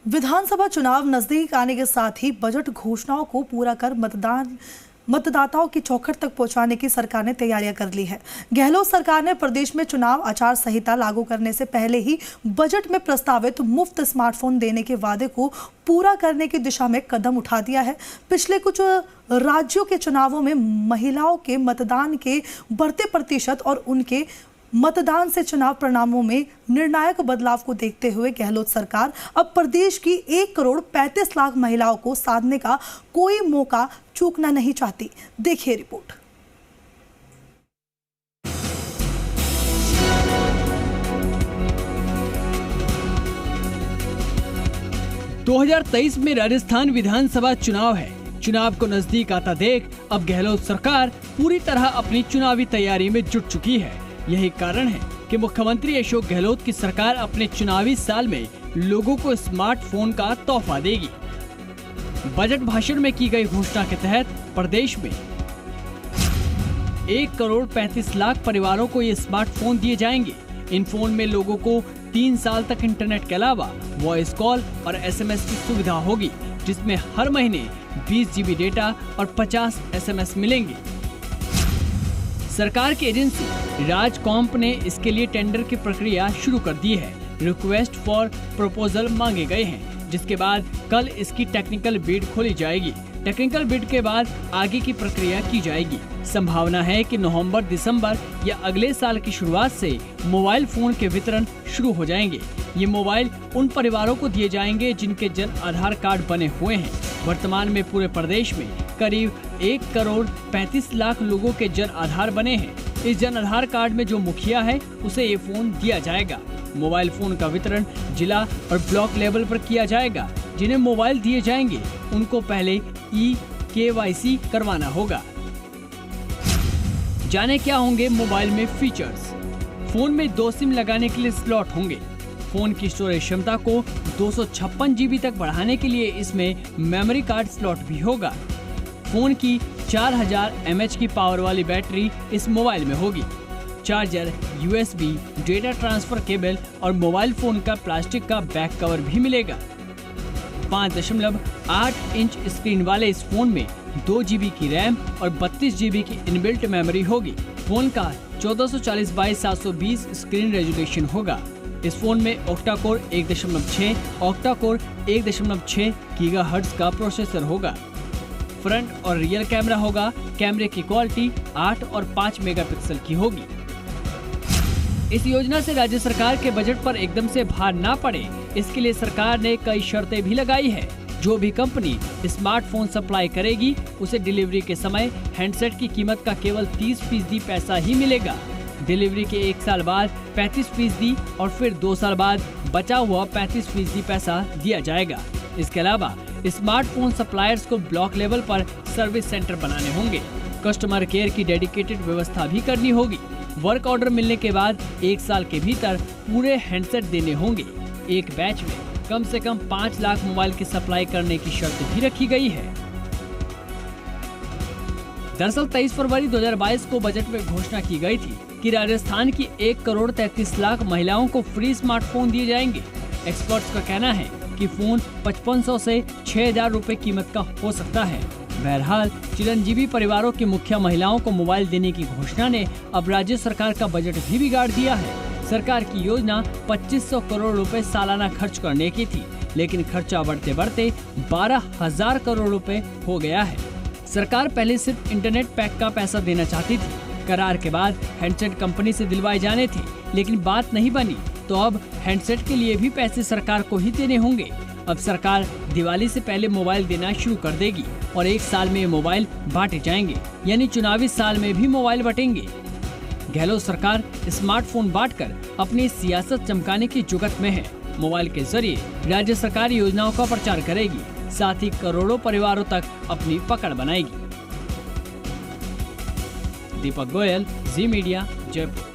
विधानसभा चुनाव नजदीक आने के साथ ही बजट घोषणाओं को पूरा कर मतदाताओं की चौखट तक पहुंचाने की सरकार ने तैयारियां कर ली है। गहलोत सरकार ने प्रदेश में चुनाव आचार संहिता लागू करने से पहले ही बजट में प्रस्तावित मुफ्त स्मार्टफोन देने के वादे को पूरा करने की दिशा में कदम उठा दिया है। पिछले कुछ राज्यों के चुनावों में महिलाओं के मतदान के बढ़ते प्रतिशत और उनके मतदान से चुनाव परिणामों में निर्णायक बदलाव को देखते हुए गहलोत सरकार अब प्रदेश की 1 करोड़ 35 लाख महिलाओं को साधने का कोई मौका चूकना नहीं चाहती। देखिए रिपोर्ट। दो 2023 में राजस्थान विधानसभा चुनाव है। चुनाव को नजदीक आता देख अब गहलोत सरकार पूरी तरह अपनी चुनावी तैयारी में जुट चुकी है। यही कारण है कि मुख्यमंत्री अशोक गहलोत की सरकार अपने चुनावी साल में लोगों को स्मार्टफोन का तोहफा देगी। बजट भाषण में की गई घोषणा के तहत प्रदेश में 1 करोड़ 35 लाख परिवारों को ये स्मार्टफोन दिए जाएंगे। इन फोन में लोगों को 3 साल तक इंटरनेट के अलावा वॉइस कॉल और SMS की सुविधा होगी, जिसमें हर महीने 20 GB डेटा और 50 SMS मिलेंगे। सरकार की एजेंसी राजकॉम्प ने इसके लिए टेंडर की प्रक्रिया शुरू कर दी है। रिक्वेस्ट फॉर प्रपोजल मांगे गए हैं, जिसके बाद कल इसकी टेक्निकल बिड खोली जाएगी। टेक्निकल बिड के बाद आगे की प्रक्रिया की जाएगी। संभावना है कि नवंबर, दिसंबर या अगले साल की शुरुआत से मोबाइल फोन के वितरण शुरू हो जाएंगे। ये मोबाइल उन परिवारों को दिए जाएंगे जिनके जन आधार कार्ड बने हुए हैं। वर्तमान में पूरे प्रदेश में करीब 1 करोड़ 35 लाख लोगों के जन आधार बने हैं। इस जन आधार कार्ड में जो मुखिया है उसे ये फोन दिया जाएगा। मोबाइल फोन का वितरण जिला और ब्लॉक लेवल पर किया जाएगा। जिन्हें मोबाइल दिए जाएंगे उनको पहले KYC करवाना होगा। जाने क्या होंगे मोबाइल में फीचर्स। फोन में 2 सिम लगाने के लिए स्लॉट होंगे। फोन की स्टोरेज क्षमता को 256 GB तक बढ़ाने के लिए इसमें मेमोरी कार्ड स्लॉट भी होगा। फोन की 4000 mAh की पावर वाली बैटरी इस मोबाइल में होगी। Charger, USB, data transfer cable और मोबाइल फोन का प्लास्टिक का बैक कवर भी मिलेगा। 5.8 इंच स्क्रीन वाले इस फोन में 2 GB की रैम और 32 GB की इनबिल्ट मेमोरी होगी। फोन का 1440x720 स्क्रीन रेजोल्यूशन होगा। इस फोन में octa core 1.6, octa core 1.6 gigahertz का प्रोसेसर होगा। फ्रंट और रियर कैमरा होगा। कैमरे की क्वालिटी 8 और 5 मेगापिक्सल की होगी। इस योजना से राज्य सरकार के बजट पर एकदम से भार ना पड़े, इसके लिए सरकार ने कई शर्तें भी लगाई है। जो भी कंपनी स्मार्टफोन सप्लाई करेगी उसे डिलीवरी के समय हैंडसेट की कीमत का केवल 30% पैसा ही मिलेगा। डिलीवरी के 1 साल बाद 35% और फिर 2 साल बाद बचा हुआ 35% पैसा दिया जाएगा। इसके अलावा स्मार्टफोन सप्लायर्स को ब्लॉक लेवल पर सर्विस सेंटर बनाने होंगे। कस्टमर केयर की डेडिकेटेड व्यवस्था भी करनी होगी। वर्क ऑर्डर मिलने के बाद 1 साल के भीतर पूरे हैंडसेट देने होंगे। एक बैच में कम से कम 5 लाख मोबाइल की सप्लाई करने की शर्त भी रखी गई है। दरअसल 23 फरवरी 2022 को बजट में घोषणा की गई थी कि राजस्थान की 1 करोड़ 33 लाख महिलाओं को फ्री स्मार्टफोन दिए जाएंगे। एक्सपर्ट्स का कहना है कि फोन 5500 से 6000 रुपए कीमत का हो सकता है। बहरहाल चिरंजीवी परिवारों की मुखिया महिलाओं को मोबाइल देने की घोषणा ने अब राज्य सरकार का बजट भी बिगाड़ दिया है। सरकार की योजना 2500 करोड़ रुपए सालाना खर्च करने की थी, लेकिन खर्चा बढ़ते बढ़ते 12,000 करोड़ रुपए हो गया है। सरकार पहले सिर्फ इंटरनेट पैक का पैसा देना चाहती थी। करार के बाद हैंडसेट कंपनी से दिलवाए जाने थे, लेकिन बात नहीं बनी, तो अब हैंडसेट के लिए भी पैसे सरकार को ही देने होंगे। अब सरकार दिवाली से पहले मोबाइल देना शुरू कर देगी और 1 साल में मोबाइल बांटे जाएंगे, यानी चुनावी साल में भी मोबाइल बटेंगे। गहलोत सरकार स्मार्टफोन बांटकर अपनी सियासत चमकाने की जुगत में है। मोबाइल के जरिए राज्य सरकार योजनाओं का प्रचार करेगी, साथ ही करोड़ों परिवारों तक अपनी पकड़ बनाएगी। दीपक गोयल, जी मीडिया, जयपुर।